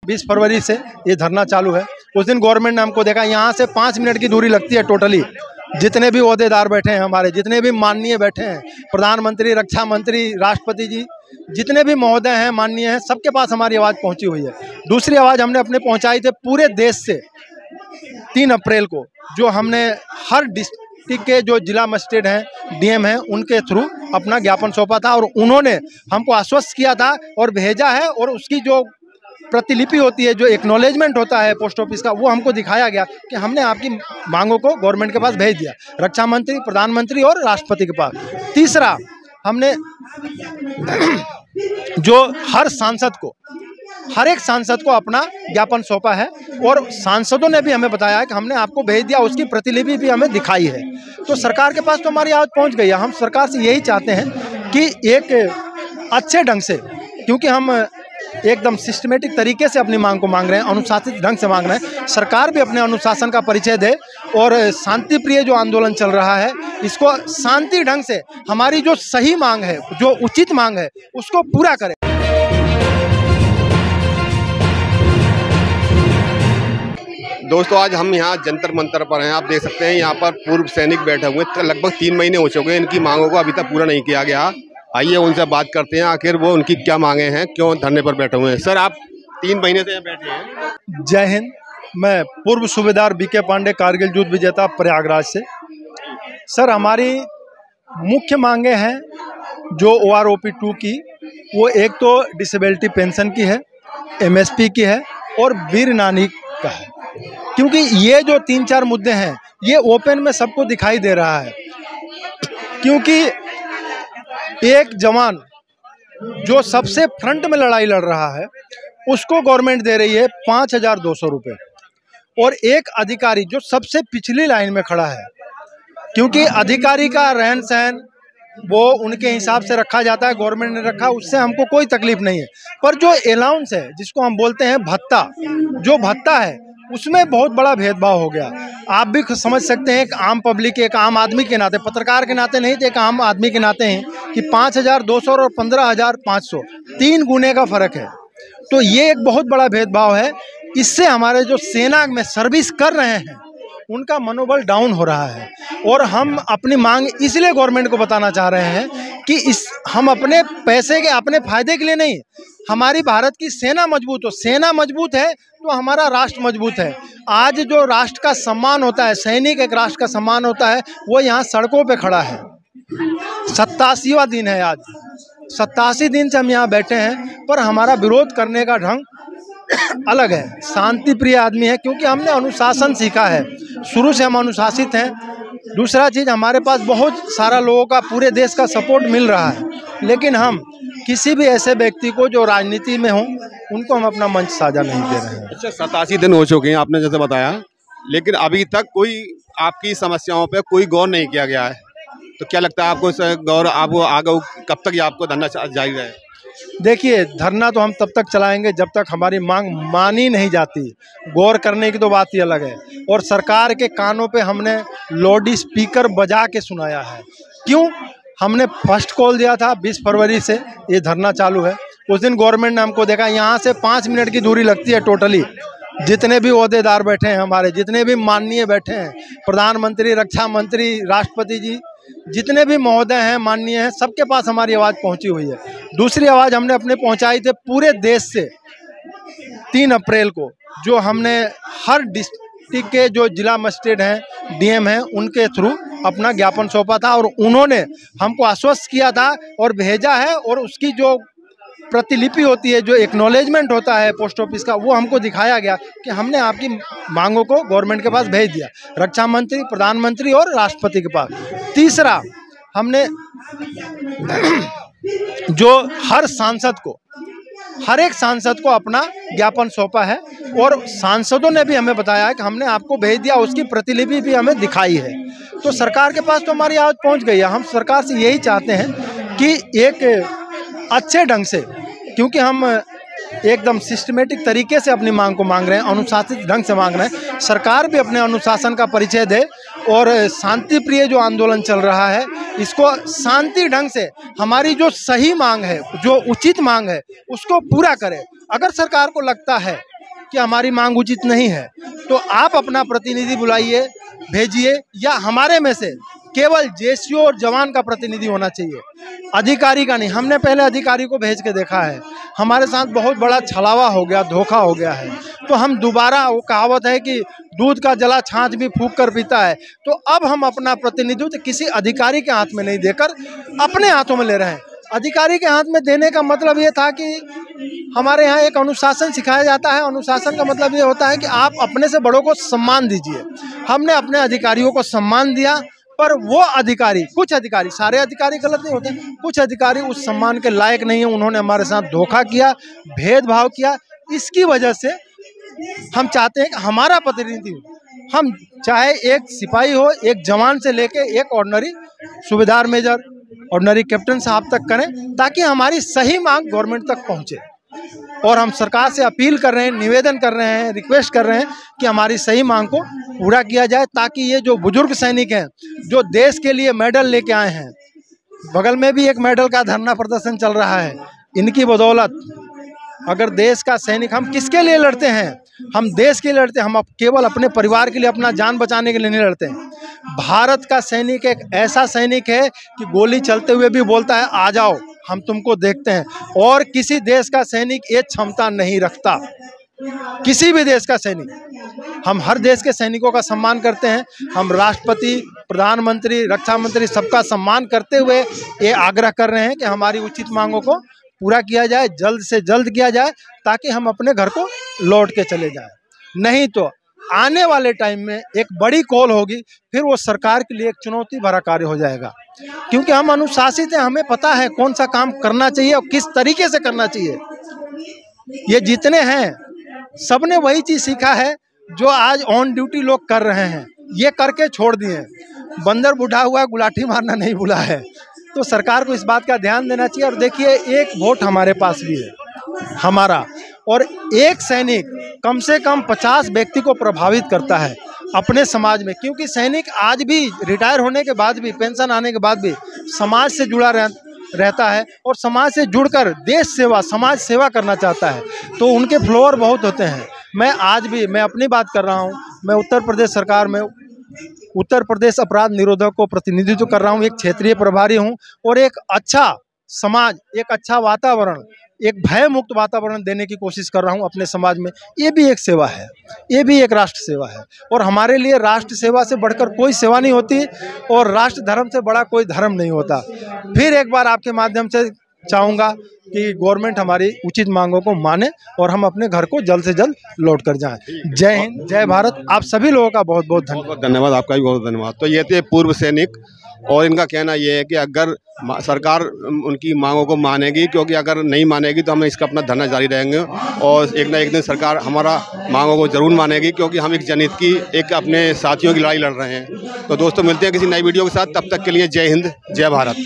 20 फरवरी से ये धरना चालू है। उस दिन गवर्नमेंट ने हमको देखा, यहाँ से 5 मिनट की दूरी लगती है टोटली। जितने भी ओहदेदार बैठे हैं हमारे, जितने भी माननीय बैठे हैं, प्रधानमंत्री, रक्षा मंत्री, राष्ट्रपति जी, जितने भी महोदय हैं, माननीय हैं, सबके पास हमारी आवाज़ पहुंची हुई है। दूसरी आवाज़ हमने अपने पहुंचाई थी पूरे देश से 3 अप्रैल को, जो हमने हर डिस्ट्रिक्ट के जो जिला मजिस्ट्रेट हैं, डीएम हैं, उनके थ्रू अपना ज्ञापन सौंपा था और उन्होंने हमको आश्वस्त किया था और भेजा है। और उसकी जो प्रतिलिपि होती है, जो एक्नॉलेजमेंट होता है पोस्ट ऑफिस का, वो हमको दिखाया गया कि हमने आपकी मांगों को गवर्नमेंट के पास भेज दिया, रक्षा मंत्री, प्रधानमंत्री और राष्ट्रपति के पास। तीसरा, हमने जो हर एक सांसद को अपना ज्ञापन सौंपा है और सांसदों ने भी हमें बताया है कि हमने आपको भेज दिया, उसकी प्रतिलिपि भी हमें दिखाई है। तो सरकार के पास तो हमारी आवाज़ पहुंच गई है। हम सरकार से यही चाहते हैं कि एक अच्छे ढंग से, क्योंकि हम एकदम सिस्टमेटिक तरीके से अपनी मांग को मांग रहे हैं, अनुशासित ढंग से मांग रहे हैं, सरकार भी अपने अनुशासन का परिचय दे और शांति प्रिय जो आंदोलन चल रहा है, इसको शांति ढंग से, हमारी जो सही मांग है, जो उचित मांग है, उसको पूरा करें। दोस्तों, आज हम यहाँ जंतर मंतर पर हैं। आप देख सकते हैं यहाँ पर पूर्व सैनिक बैठे हुए हैं। लगभग 3 महीने हो चुके हैं, इनकी मांगों को अभी तक पूरा नहीं किया गया। आइए उनसे बात करते हैं, आखिर वो उनकी क्या मांगे हैं, क्यों धरने पर बैठे हुए हैं। सर, आप 3 महीने से यहाँ बैठे हैं। जय हिंद। मैं पूर्व सूबेदार बीके पांडे, कारगिल युद्ध विजेता, प्रयागराज से। सर, हमारी मुख्य मांगे हैं जो OROP 2 की, वो एक तो डिसेबिलिटी पेंशन की है, MSP की है और वीर नानी का है। क्योंकि ये जो 3-4 मुद्दे हैं, ये ओपन में सबको दिखाई दे रहा है। क्योंकि एक जवान जो सबसे फ्रंट में लड़ाई लड़ रहा है, उसको गवर्नमेंट दे रही है 5,200 रुपये, और एक अधिकारी जो सबसे पिछली लाइन में खड़ा है, क्योंकि अधिकारी का रहन सहन वो उनके हिसाब से रखा जाता है, गवर्नमेंट ने रखा, उससे हमको कोई तकलीफ नहीं है। पर जो अलाउंस है, जिसको हम बोलते हैं भत्ता, जो भत्ता है, उसमें बहुत बड़ा भेदभाव हो गया। आप भी समझ सकते हैं, एक आम पब्लिक, एक आम आदमी के नाते, पत्रकार के नाते नहीं, तो एक आम आदमी के नाते हैं कि 5,200 और 15,500 3 गुने का फ़र्क है। तो ये एक बहुत बड़ा भेदभाव है। इससे हमारे जो सेना में सर्विस कर रहे हैं, उनका मनोबल डाउन हो रहा है। और हम अपनी मांग इसलिए गवर्नमेंट को बताना चाह रहे हैं कि हम अपने पैसे के, अपने फायदे के लिए नहीं, हमारी भारत की सेना मजबूत हो। सेना मजबूत है तो हमारा राष्ट्र मजबूत है। आज जो राष्ट्र का सम्मान होता है, सैनिक एक राष्ट्र का सम्मान होता है, वो यहाँ सड़कों पे खड़ा है। 87वां दिन है आज, 87 दिन से हम यहाँ बैठे हैं, पर हमारा विरोध करने का ढंग अलग है। शांति प्रिय आदमी है, क्योंकि हमने अनुशासन सीखा है, शुरू से हम अनुशासित हैं। दूसरा चीज़, हमारे पास बहुत सारा लोगों का, पूरे देश का सपोर्ट मिल रहा है, लेकिन हम किसी भी ऐसे व्यक्ति को जो राजनीति में हो, उनको हम अपना मंच साझा नहीं दे रहे हैं। अच्छा, 87 दिन हो चुके हैं आपने जैसे बताया, लेकिन अभी तक कोई आपकी समस्याओं पे कोई गौर नहीं किया गया है। तो क्या लगता है आपको, गौर आप आगे कब तक ये आपको धरना जारी रहे? देखिए, धरना तो हम तब तक चलाएंगे जब तक हमारी मांग मानी नहीं जाती। गौर करने की तो बात ही अलग है। और सरकार के कानों पे हमने लाउड स्पीकर बजा के सुनाया है। क्यों? हमने फर्स्ट कॉल दिया था 20 फरवरी से ये धरना चालू है। उस दिन गवर्नमेंट ने हमको देखा, यहाँ से 5 मिनट की दूरी लगती है टोटली। जितने भी ओहदेदार बैठे हैं हमारे, जितने भी माननीय बैठे हैं, प्रधानमंत्री, रक्षा मंत्री, राष्ट्रपति जी, जितने भी महोदय हैं, माननीय हैं, सबके पास हमारी आवाज़ पहुंची हुई है। दूसरी आवाज़ हमने अपने पहुंचाई थी पूरे देश से 3 अप्रैल को, जो हमने हर डिस्ट्रिक्ट के जो जिला मजिस्ट्रेट हैं, डीएम हैं, उनके थ्रू अपना ज्ञापन सौंपा था और उन्होंने हमको आश्वस्त किया था और भेजा है। और उसकी जो प्रतिलिपि होती है, जो एक्नॉलेजमेंट होता है पोस्ट ऑफिस का, वो हमको दिखाया गया कि हमने आपकी मांगों को गवर्नमेंट के पास भेज दिया, रक्षा मंत्री, प्रधानमंत्री और राष्ट्रपति के पास। तीसरा, हमने जो हर एक सांसद को अपना ज्ञापन सौंपा है और सांसदों ने भी हमें बताया है कि हमने आपको भेज दिया, उसकी प्रतिलिपि भी हमें दिखाई है। तो सरकार के पास तो हमारी आवाज़ पहुंच गई है। हम सरकार से यही चाहते हैं कि एक अच्छे ढंग से, क्योंकि हम एकदम सिस्टमेटिक तरीके से अपनी मांग को मांग रहे हैं, अनुशासित ढंग से मांग रहे हैं, सरकार भी अपने अनुशासन का परिचय दे और शांति प्रिय जो आंदोलन चल रहा है, इसको शांति ढंग से, हमारी जो सही मांग है, जो उचित मांग है, उसको पूरा करे। अगर सरकार को लगता है कि हमारी मांग उचित नहीं है, तो आप अपना प्रतिनिधि बुलाइए, भेजिए, या हमारे में से केवल जेसीओ और जवान का प्रतिनिधि होना चाहिए, अधिकारी का नहीं। हमने पहले अधिकारी को भेज के देखा है, हमारे साथ बहुत बड़ा छलावा हो गया, धोखा हो गया है। तो हम दोबारा, वो कहावत है कि दूध का जला छाछ भी फूंक कर पीता है, तो अब हम अपना प्रतिनिधित्व किसी अधिकारी के हाथ में नहीं देकर अपने हाथों में ले रहे हैं। अधिकारी के हाथ में देने का मतलब ये था कि हमारे यहाँ एक अनुशासन सिखाया जाता है। अनुशासन का मतलब ये होता है कि आप अपने से बड़ों को सम्मान दीजिए। हमने अपने अधिकारियों को सम्मान दिया, पर वो अधिकारी, कुछ अधिकारी, सारे अधिकारी गलत नहीं होते, कुछ अधिकारी उस सम्मान के लायक नहीं है। उन्होंने हमारे साथ धोखा किया, भेदभाव किया। इसकी वजह से हम चाहते हैं कि हमारा प्रतिनिधि, हम चाहे एक सिपाही हो, एक जवान से लेके एक ऑर्डिनरी सूबेदार मेजर, ऑर्डिनरी कैप्टन साहब तक करें, ताकि हमारी सही मांग गवर्नमेंट तक पहुंचे। और हम सरकार से अपील कर रहे हैं, निवेदन कर रहे हैं, रिक्वेस्ट कर रहे हैं कि हमारी सही मांग को पूरा किया जाए, ताकि ये जो बुजुर्ग सैनिक हैं, जो देश के लिए मेडल लेके आए हैं, बगल में भी एक मेडल का धरना प्रदर्शन चल रहा है, इनकी बदौलत अगर देश का सैनिक, हम किसके लिए लड़ते हैं? हम देश के लिए लड़ते हैं। हम केवल अपने परिवार के लिए, अपना जान बचाने के लिए नहीं लड़ते हैं। भारत का सैनिक एक ऐसा सैनिक है कि गोली चलते हुए भी बोलता है, आ जाओ, हम तुमको देखते हैं। और किसी देश का सैनिक ये क्षमता नहीं रखता, किसी भी देश का सैनिक। हम हर देश के सैनिकों का सम्मान करते हैं। हम राष्ट्रपति, प्रधानमंत्री, रक्षा मंत्री, सबका सम्मान करते हुए ये आग्रह कर रहे हैं कि हमारी उचित मांगों को पूरा किया जाए, जल्द से जल्द किया जाए, ताकि हम अपने घर को लौट के चले जाएं। नहीं तो आने वाले टाइम में एक बड़ी कॉल होगी, फिर वो सरकार के लिए एक चुनौती भरा कार्य हो जाएगा। क्योंकि हम अनुशासित हैं, हमें पता है कौन सा काम करना चाहिए और किस तरीके से करना चाहिए। ये जितने हैं, सबने वही चीज़ सीखा है जो आज ऑन ड्यूटी लोग कर रहे हैं, ये करके छोड़ दिए। बंदर बूढ़ा हुआ, गुलाठी मारना नहीं भूला है। तो सरकार को इस बात का ध्यान देना चाहिए। और देखिए, एक वोट हमारे पास भी है, हमारा, और एक सैनिक कम से कम 50 व्यक्ति को प्रभावित करता है अपने समाज में। क्योंकि सैनिक आज भी रिटायर होने के बाद भी, पेंशन आने के बाद भी समाज से जुड़ा रहता है, और समाज से जुड़कर देश सेवा, समाज सेवा करना चाहता है। तो उनके फ्लोअर बहुत होते हैं। मैं आज भी, मैं अपनी बात कर रहा हूँ, मैं उत्तर प्रदेश सरकार में उत्तर प्रदेश अपराध निरोधक को प्रतिनिधित्व कर रहा हूँ, एक क्षेत्रीय प्रभारी हूँ, और एक अच्छा समाज, एक अच्छा वातावरण, एक भय मुक्त वातावरण देने की कोशिश कर रहा हूँ अपने समाज में। ये भी एक सेवा है, ये भी एक राष्ट्र सेवा है। और हमारे लिए राष्ट्र सेवा से बढ़कर कोई सेवा नहीं होती, और राष्ट्र धर्म से बड़ा कोई धर्म नहीं होता। फिर एक बार आपके माध्यम से चाहूँगा कि गवर्नमेंट हमारी उचित मांगों को माने और हम अपने घर को जल्द से जल्द लौट कर जाएं। जय हिंद, जय भारत। आप सभी लोगों का बहुत बहुत धन्यवाद। धन्यवाद, आपका भी बहुत धन्यवाद। तो ये थे पूर्व सैनिक, और इनका कहना ये है कि अगर सरकार उनकी मांगों को मानेगी, क्योंकि अगर नहीं मानेगी तो हम इसका अपना धरना जारी रहेंगे, और एक ना एक दिन सरकार हमारा मांगों को जरूर मानेगी, क्योंकि हम एक जनहित की, एक अपने साथियों की लड़ाई लड़ रहे हैं। तो दोस्तों, मिलते हैं किसी नई वीडियो के साथ, तब तक के लिए जय हिंद, जय भारत।